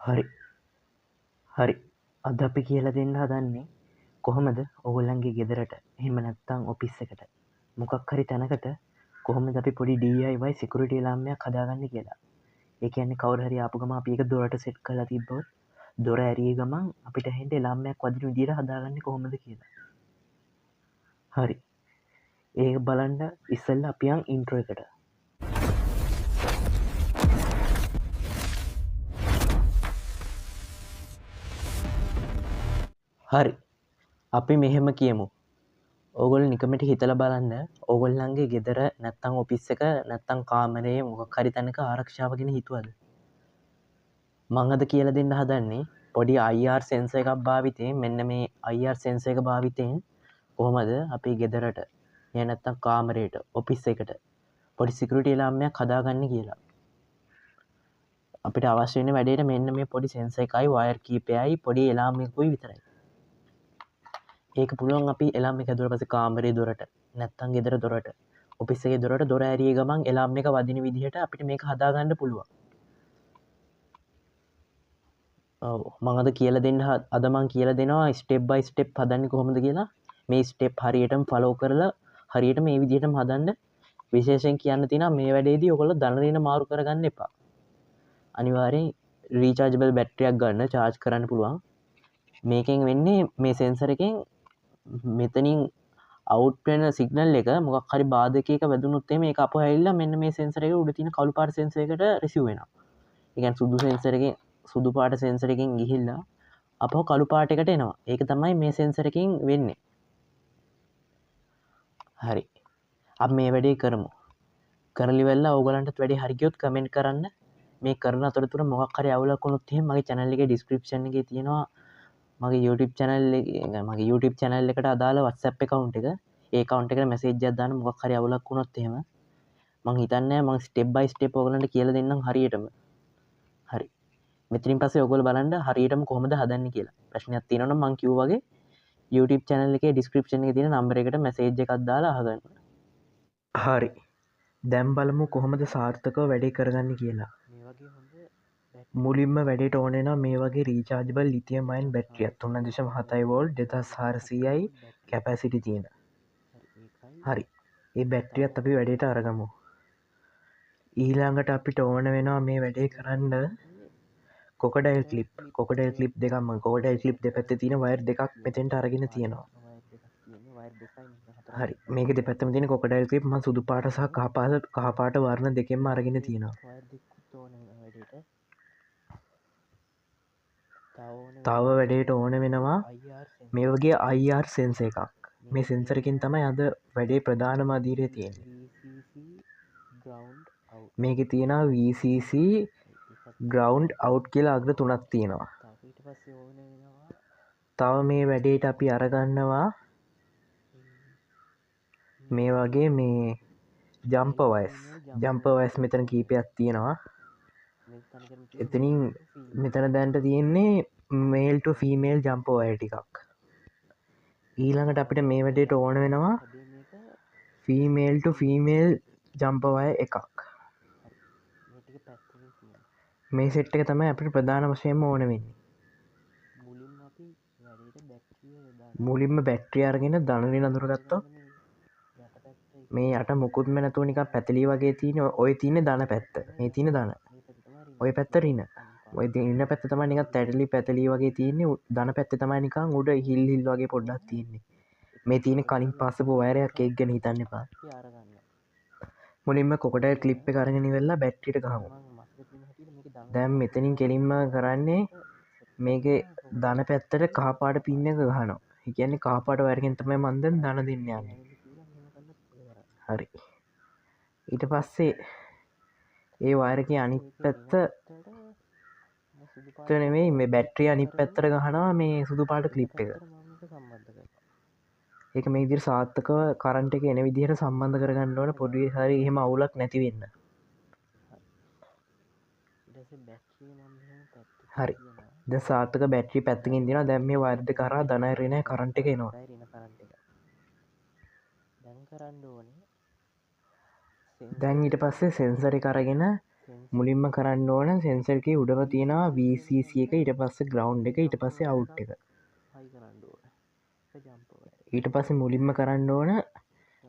හරි හරි අද අපි කියලා දෙන්න හදන්නේ කොහොමද ඔගොල්ලන්ගේ ගෙදරට එහෙම නැත්තම් ඔෆිස් එකට මොකක් හරි තැනකට කොහොමද අපි පොඩි DIY සිකියුරිටි එලාම්මයක් හදාගන්නේ කියලා. ඒ කියන්නේ කවුරු හරි ආපු ගමන් අපි ඒක දොරට සෙට් කරලා තිබ්බොත් දොර ඇරිය ගමන් අපිට ඇහෙන්න එලාම්මයක් වදින විදිහට හදාගන්නේ කොහොමද කියලා. හරි. ඒක බලන්න ඉස්සෙල්ලා අපි යන් ඉන්ට්‍රෝ එකට. හරි. අපි මෙහෙම කියමු. ඕගොල්ලෝ නිකමට හිතලා බලන්න ඕගොල්ලන්ගේ ගෙදර නැත්තම් ඔෆිස් එක නැත්තම් කාමරේ මොකක් හරි තැනක ආරක්ෂාව ගැන හිතුවද? මම අද කියලා දෙන්න හදන්නේ පොඩි IR සෙන්සර් එකක් භාවිතයෙන් මෙන්න මේ IR සෙන්සර් එක භාවිතයෙන් කොහොමද අපේ ගෙදරට එහෙ නැත්තම් කාමරේට ඔෆිස් එකට පොඩි සිකියුරිටි එලාම්මයක් හදාගන්නේ කියලා. අපිට අවශ්‍ය වෙන වැඩේට මෙන්න මේ පොඩි සෙන්සර් එකයි වයර් කීපයයි පොඩි එලාම් එකකුයි විතරයි. ඒක පුළුවන් අපි එලාම් එක හැදුවට පස්සේ කාමරේ දොරට නැත්තම් ගෙදර දොරට ඔෆිස් එකේ දොරට දොර ඇරිය ගමන් එලාම් එක වදින විදිහට අපිට මේක හදාගන්න පුළුවන්. ඔව් මම අද කියලා දෙන්න අද මම කියලා දෙනවා ස්ටෙප් බයි ස්ටෙප් හදන්නේ කොහොමද කියලා. මේ ස්ටෙප් හරියටම ෆලෝ කරලා හරියට මේ විදිහටම හදන්න. විශේෂයෙන් කියන්න තියෙනවා මේ වැඩේදී ඔයගොල්ලෝ ධන ඍණ මාරු කරගන්න එපා. අනිවාර්යෙන් රීචාර්ජබල් බැටරියක් ගන්න charge කරන්න පුළුවන්. මේකෙන් වෙන්නේ මේ සෙන්සර් එකෙන් මෙතනින් අවුට් වෙන සිග්නල් එක මොකක් හරි බාධකයක වැදුනොත් එහෙම ඒක අපෝ ඇවිල්ලා මෙන්න මේ සෙන්සර් එකේ උඩ තියෙන කළු පාට සෙන්සර් එකට රිසීව් වෙනවා. ඒ කියන්නේ සුදු සෙන්සර් එකෙන් සුදු පාට සෙන්සර් එකෙන් ගිහිල්ලා අපෝ කළු පාටයකට එනවා. ඒක තමයි මේ සෙන්සර් එකෙන් වෙන්නේ. හරි. අපි මේ වැඩේ කරමු. කරලි වෙලා ඕගලන්ටත් වැඩේ හරි ගියොත් කමෙන්ට් කරන්න. මේ කරන අතරතුර මොකක් හරි අවුලක් වුණොත් එහෙම මගේ channel එකේ description එකේ තියෙනවා මගේ YouTube channel එකට අදාළ WhatsApp account එක. ඒ account එකට message එකක් දාන්න මොකක් හරි අවුලක් වුණොත් එහෙම මං හිතන්නේ මං step by step ඔයගලන්ට කියලා දෙන්නම් හරියටම. හරි. මෙතනින් පස්සේ ඔයගොල්ලෝ බලන්න හරියටම කොහොමද හදන්නේ කියලා. ප්‍රශ්නයක් තියෙනවා නම් මං කිව්වා වගේ YouTube channel එකේ description එකේ තියෙන number එකට message එකක් දාලා අහගන්න. හරි. දැන් බලමු කොහොමද සාර්ථකව වැඩේ කරගන්නේ කියලා. මේ වගේ හොඳ මුලින්ම වැඩට ඕනෙන මේ වගේ රීචාර්ජබල් ලිතියම් අයන් බැටරියක් 3.7 වෝල්ට් 2400යි කැපැසිටි තියෙන. හරි. ඒ බැටරියත් අපි වැඩේට අරගමු. ඊළඟට අපිට ඕන වෙනවා මේ වැඩේ කරන්න කොකඩයිල් ක්ලිප් දෙකක් මම කොකඩයිල් ක්ලිප් දෙපැත්තේ තියෙන වයර් දෙකක් මෙතෙන්ට අරගෙන තියෙනවා. හරි. මේක දෙපැත්තම තියෙන කොකඩයිල් ක්ලිප් මම සුදු පාට සහ කහ පාට වර්ණ දෙකෙන්ම අරගෙන තියෙනවා. තව වැඩේට ඕන වෙනවා මේ වගේ IR සෙන්සර් එකක්. මේ සෙන්සර් එකෙන් තමයි අද වැඩේ ප්‍රධානම අදියරේ තියෙන්නේ. මේකේ තියෙනවා VCC ground out කියලා අග්‍ර තුනක් තියෙනවා. තව මේ වැඩේට අපි අරගන්නවා මේ වගේ මේ ජම්පර් වයර්ස් මෙතන කීපයක් තියෙනවා. එතනින් මෙතන දැන්ට තියෙන්නේ මේල් ටු ෆීමේල් ජම්පර් වයර් ටිකක්. ඊළඟට අපිට මේ වැඩේට ඕන වෙනවා ෆීමේල් ටු ෆීමේල් ජම්පර් වයර් එකක්. මේ සෙට් එක තමයි අපිට ප්‍රධාන වශයෙන්ම ඕන වෙන්නේ. මුලින්ම බැටරිය අරගෙන ධනරින් අඳුරගත්තොත් මේ යට මුකුත්ම නැතුව නිකන් පැතලි වගේ තියෙන ඔය තියෙන ධන පැත්ත. මේ තියෙන ධන. ඔය පැත්ත රින. ඔය රින පැත්ත තමයි නිකන් තැටලි පැතලි වගේ තියෙන්නේ. ධන පැත්තේ තමයි නිකන් උඩ හිල් වගේ පොඩ්ඩක් තියෙන්නේ. මේ තියෙන කලින් පාස්සපු වයරයක් ඒක ගැන හිතන්න එපා. මුලින්ම කොකඩයිල් ක්ලිප් එක අරගෙන ඉවරලා බැටරියට ගහමු. දැන් මෙතනින් කෙලින්ම කරන්නේ මේකේ ධන පැත්තට කහ පාට පින් එක ගහනවා. ඒ කියන්නේ කහ පාට වයරකින් තමයි මම දැන් ධන දෙන්න යන්නේ. හරි. ඊට පස්සේ ඒ වයර් එකේ අනිත් පැත්ත නෙමෙයි මේ බැටරිය අනිත් පැත්තට ගහනවා මේ සුදු පාට ක්ලිප් එක. ඒක මේ විදිහට සාර්ථකව කරන්ට් එක එන විදිහට සම්බන්ධ කරගන්න ඕන පොඩි හරි එහෙම අවුලක් නැති වෙන්න. හරි. දැන් සාර්ථක බැටරි පැත්තකින් දිනවා. දැන් මේ වයර් දෙක කරා ධන ඍණ කරන්ට් එක එනවා. දැන් ඊට පස්සේ සෙන්සර් එක අරගෙන මුලින්ම කරන්න ඕන සෙන්සර් එකේ උඩම තියෙනවා VCC එක ඊට පස්සේ ground එක ඊට පස්සේ out එක ඊට පස්සේ මුලින්ම කරන්න ඕන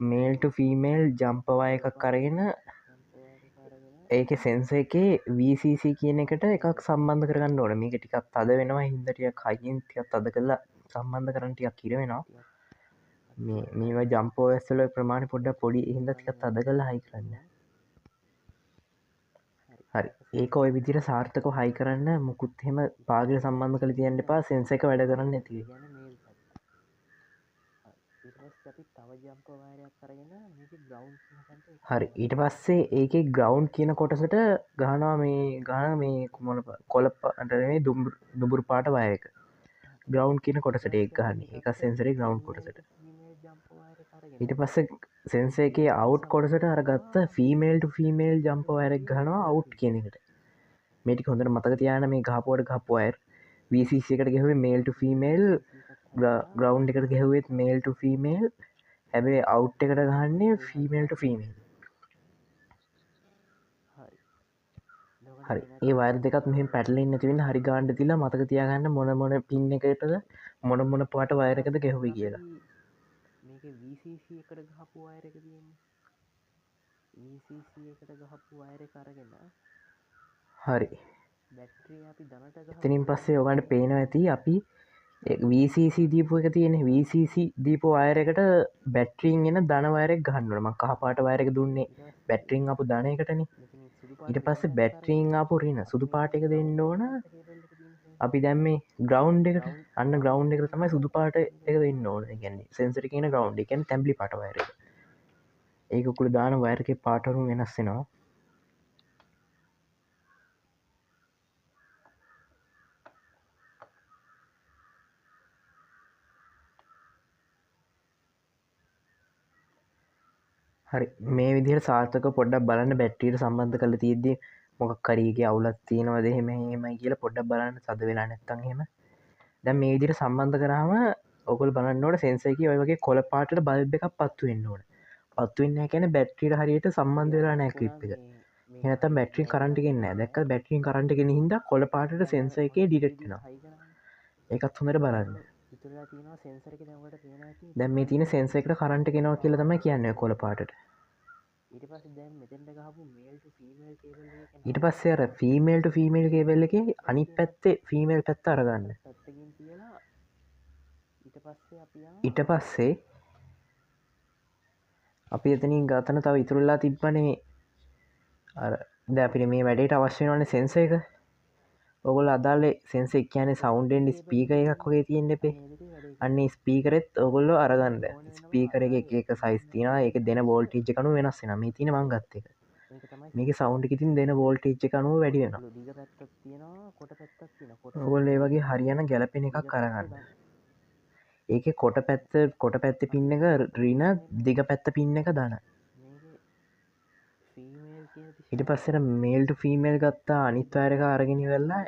මේල් ටු ෆීමේල් ජම්ප වය එකක් කරගෙන ඒක සෙන්ස එකේ VCC කියන එකට එකක් සම්බන්ධ කරන්න ඕන මේක ටිකක් තද වෙනවා හින්දටිය කයින් තිකත් අද කරලා සම්බන්ධ කරන්න ටිකක් කිර වෙනවා මේවා ජම්පෝ ඇස්සල ප්‍රමාණ පොඩ්ඩ පොඩි හිද ටිකත් අද කරලා හයි කරන්න හරි ඒක ඔය විදිර සාර්ථක හයි කරන්න මුකුත් හෙම පාගල සම්බන්ධ කළ තියන්න එපා සෙන්ස එක වැඩ කරන්න ඇති හරි ඊට පස්සේ ඒක ග්‍රවන්් කියන කොටසට ගහනවා මේ ගාන මේ කුමන කොලප්පට මේ දුඹුරු පාට වයක ග්‍රවන්් කියන කොටසට එක් ගහන්න එක සෙන්සරේ ග්‍රවන්් කොටසට ඊට පස්ස සෙන්ස එක අවු් කොටසට අරගත්ත ෆීමේල්ට ෆීමේල් ජම්ප අයරක් ගනවා අවු් කියන එකට මේටි හොඳට මතක තියාන මේ ගහපුවට ගපුවර් විසිකට ගැහුවේ මේල්ට ෆීමේල් ග්‍රවන්් එකට ගැහුවත් මේල්ට ෆීමේල් හැබේ අවු් එකට ගහන්නේ ෆීමේල්ට ෆීමේල් හරි ඒ වර් දෙකත් මෙහම පැටලින් නැතිවෙන හරි ගාන්ඩ තිලා මතක තියාගන්න මොන මොන පින්න එකටද මොන මොන පාට වයරකද ගැහුව කියලා මේක VCC එකට ගහපු අයරක තියෙන්නේ VCC එකට ගහපු අයර කරගෙන හරි එතනින් පස්සේ ඔගන්ට පේන ඇති අපි VCC දීපු එක තියෙන VCC දීපෝ අයරකට බැට්‍රීන් එන දනවයරක් ගහන්නුවම කහපාට වයරක දුන්නේ බැට්‍රීන් අපපු ධනයකටන ඊට පස්සේ බැට්‍රීන් ආපු රින සුදු පාට එක දෙන්න ඕන අපි දැම්මේ ග්‍රවන්් එකට අන්න ග්‍රවන්් එක තමයි සුදු පාට එක දෙන්න ඕන ගැන්නේ සෙන්සර කියන ග්‍රවන්් එකෙන් තැම්ලි පටවයර ඒකුළු දාන වයරක පාටරු වෙනස්සෙනවා හරි මේ විදිහට සාර්ථක පොඩ්ඩක් බලන්න බැට්‍රීට සම්බන්ධ කළ තියද්දී මොකක් කරීගේ අවුලත් තියෙනවද හෙම හෙමයි කියලා පොඩ්ඩක් බලන්න සද වෙලා නැත්තන් හෙම දැන් මේ විදිහට සම්බන්ධ කරාම ඔකුල් බලන්නට සෙන්සේක ඔය වගේ කොළ පාටට බල්බ එකක් පත්තු වෙන්න ඕන පත්තුවෙන්න කැන බැට්‍රීට හරියට සම්බන්ධ වෙලා නෑ ක්‍රිප් එක එනතම් බැට්‍රී කරන්ටගෙන් නෑ දැක් බැට්‍රීන් කරන්ටගෙන හිද කොළ පාට සෙන්ස එක ඩිටෙක්ටෙනවා ඒකත් හොඳට බලන්න දැම් මේ තින සෙන්ස එකට කරන්ට කෙනවා කියල තම කියන්න කොළ පාට ඊට පස්සේ අර ෆීමේල්ට ෆීමේල් කේබල්ල එක අනි පැත්තේ ෆීමේල් පැත්ත අරගන්න ඊට පස්සේ අපි එතනින් ගතන තව ඉතුරල්ලා තිබ්බනේ ද අපිට මේ වැඩේට අවශ්‍ය වන සෙන්ස එක ඔගොල අදාලේ සෙන්ස එක කියන සෞන්්ඩෙන්ඩ ස්පීක එකක් වගේ තියෙන්න්න එපේ අන්න ස්පීකරෙත් ඔගොල්ලො අරගන්න ස්පීකර එක සයිස්තින එක දෙන බෝල්ටිජ් කනු වෙනස් නම තින මංගත්ත එක මේක සෞන්් ඉතින් දෙන බෝල්ටිච්ච කනුව වැඩි වෙන ඔගොල් ඒ වගේ හරියන ගැලපෙන එකක් කරගන්න ඒක කොට පැත්ත පින්න එක රීන දිග පැත්ත පින්න එක දන ඉට පස්සෙන මේල්ට ෆීමේල් ගත්තා අනිත් අයරක අරගෙන වෙල්ලා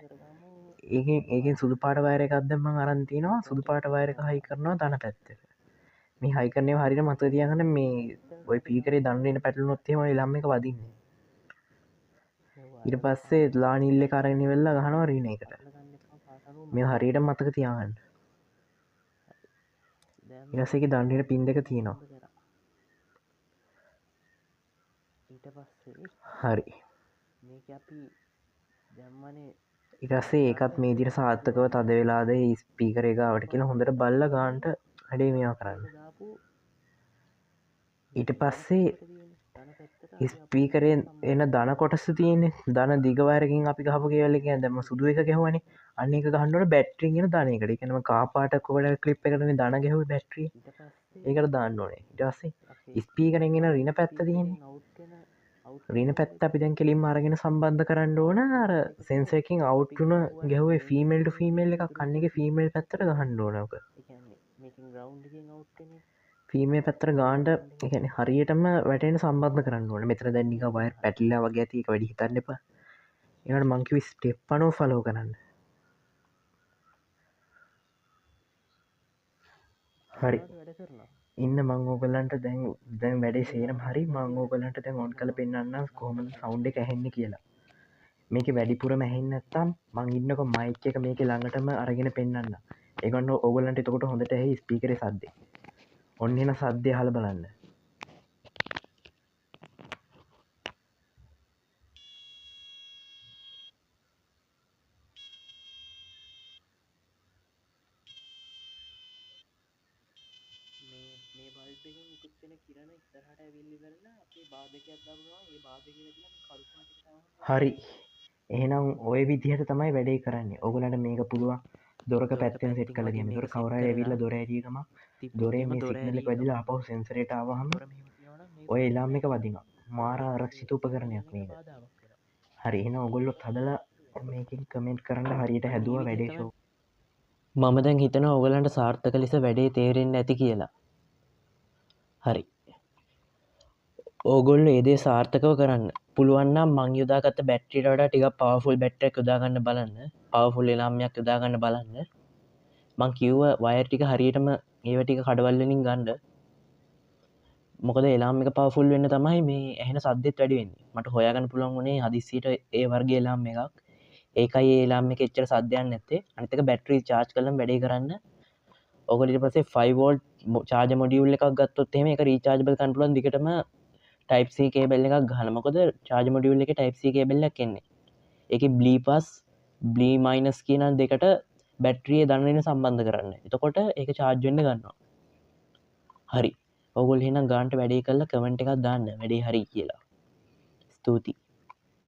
ඒකෙන් සුදු පාට වයර එකක්දම අරන්තිනවා සුදු පාට වයරක හයි කරනවා දන පැත්ත මේ හයිකරනය හරිට මත තියගන මේ ඔය පීකරේ දන්නන පැටල නොත්තේම ලම්ම එක වදින්නේ ඉට පස්සේ ලානිල්ල කරගෙන වෙල්ලා ගහනවා රීන එකට මේ හරියට මතක තියාගන්න ඉරසක දන්නට පින් දෙක තියෙනවා හරි ඉරස්සේ ඒකත් මේ දිර සාර්ථකව තද වෙලාද ස්පීකර එකවට කියලා හොඳට බල්ල ගාන්ට හඩේ මේවා කරන්න ඊට පස්සේ ස්පීකරෙන් එන දන කොටස තියෙන දන දිගවරකින් අපි ගහ කියවලක දැම සුදුව එක ගැහවනි අන්නක ගහන්ඩට බැට්‍රිගෙන දනකට එකනම කාපාටකොඩ කලිප් එකටන දන ගැහව බැට්‍රිය ඒකට දාන්න ඕනේ ඉටස්සේ ස්පීකරෙන්ගෙන රින පැත්ත තියෙන්නේ රීන පැත් අපි දැන් කෙලින් අරගෙන සම්බන්ධ කරන්න ඕන අර සෙන්සකින් අවු්ටුන ගැහුවේ ෆීමේල්ට ෆීමේල් එක කන්නක ෆීමේල් පැත්තට ගහන්න ඕනක ෆීමේ පැත්තර ගාන්ඩ එකන හරියටම වැටෙන සම්බන්ධ කරන්න ඕන මෙතර දැන්නික වය පැටිල්ලා වගේ ඇතික වැඩි හිතන්න එපා එනට මංකිවි ස්ටෙප් පනෝ ෆලෝ කරන්න හරි ඉන්න මංගෝගලන්ට දැන් වැඩේ සේනම් හරි මංගෝගලන්ට දැන් ඔොන් කල පෙන්න්න කොහම සෞන්් එක හැන්න කියලා මේක වැඩිපුරම ඇහෙන්නේ නැත්තම් මං ඉන්නකො මයික් එක මේකේ ළඟටම අරගෙන පෙන්වන්න. ඒගොල්ලෝ ඕගොල්ලන්ට එතකොට හොඳට ඇහි ස්පීකරේ සද්දේ. ඔන්න එන සද්දේ අහලා බලන්න. මේ බල්බ් එකෙන් නිකුත් වෙන කිරණ ඉස්සරහට ඇවිල්ලි ඉවරලා අපේ බාධකයක් දමනවා. ඒ බාධකය වැදිලා මේ කළු පාටට තමයි. හරි. එහෙනම් ওই විදිහට තමයි වැඩේ කරන්නේ. ඕගොල්ලන්ට මේක පුළුවන් දොරක පැත්තෙන් සෙට් කරලා දෙන්න. ඒතකොට කවුරු හරි ඇවිල්ලා දොර ඇරිය ගමන් දොරේ මේ සිග්නල් එක වැදිලා ආපහු සෙන්සරේට ආවහම ඔය එලාම් එක වදිනවා. මාර ආරක්ෂිත උපකරණයක් මේක. හරි. එහෙනම් ඕගොල්ලොත් හදලා මේකෙන් කමෙන්ට් කරන්න හරියට හැදුවා වැඩේ ෂෝ. මම දැන් හිතනවා ඕගොල්ලන්ට සාර්ථක ලෙස වැඩේ තේරෙන්නේ නැති කියලා. හරි. ඕගොල්ලෝ ඒ දේ සාර්ථකව කරන්න. පුළුවන් නම් මං යොදාගත්ත බැටරියට වඩා ටිකක් පවර්ෆුල් බැටරියක් යොදා ගන්න බලන්න. පවර්ෆුල් එලාම්යක් යොදා ගන්න බලන්න. මං කිව්වා වයර් ටික හරියටම ඒව ටික කඩවල් වලින් ගන්න. මොකද එලාම් එක පවර්ෆුල් වෙන්න තමයි මේ ඇහෙන සද්දෙත් වැඩි වෙන්නේ. මට හොයාගන්න පුළුවන් වුණේ හදිස්සියට ඒ වර්ගයේ එලාම් එකක්. ඒකයි ඒ එලාම් එකේ එච්චර සද්දයක් නැත්තේ. අනිත් එක බැටරි චාර්ජ් කරලම වැඩේ කරන්න. ඕගොල්ලෝ ඊට පස්සේ 5 වෝල්ට් චාර්ජර් මොඩියුල් එකක් ගත්තොත් එහෙම ඒක රීචාර්ජබල් කරන්න පුළුවන් දිගටම Type C කේබල් එකක් ගහලා. මොකද චාර්ජර් මොඩියුල් එකේ Type C කේබල් එකක් එන්නේ. ඒකේ B+ කියන දෙකට බැටරිය දන්නන සම්බන්ධ කරන්න. එතකොට ඒක චාර්ජ් වෙන්න ගන්නවා. හරි. ඔයගොල්ලෝ එහෙනම් ගානට වැඩේ කරලා කමෙන්ට් එකක් දාන්න වැඩේ හරි කියලා. ස්තුතියි.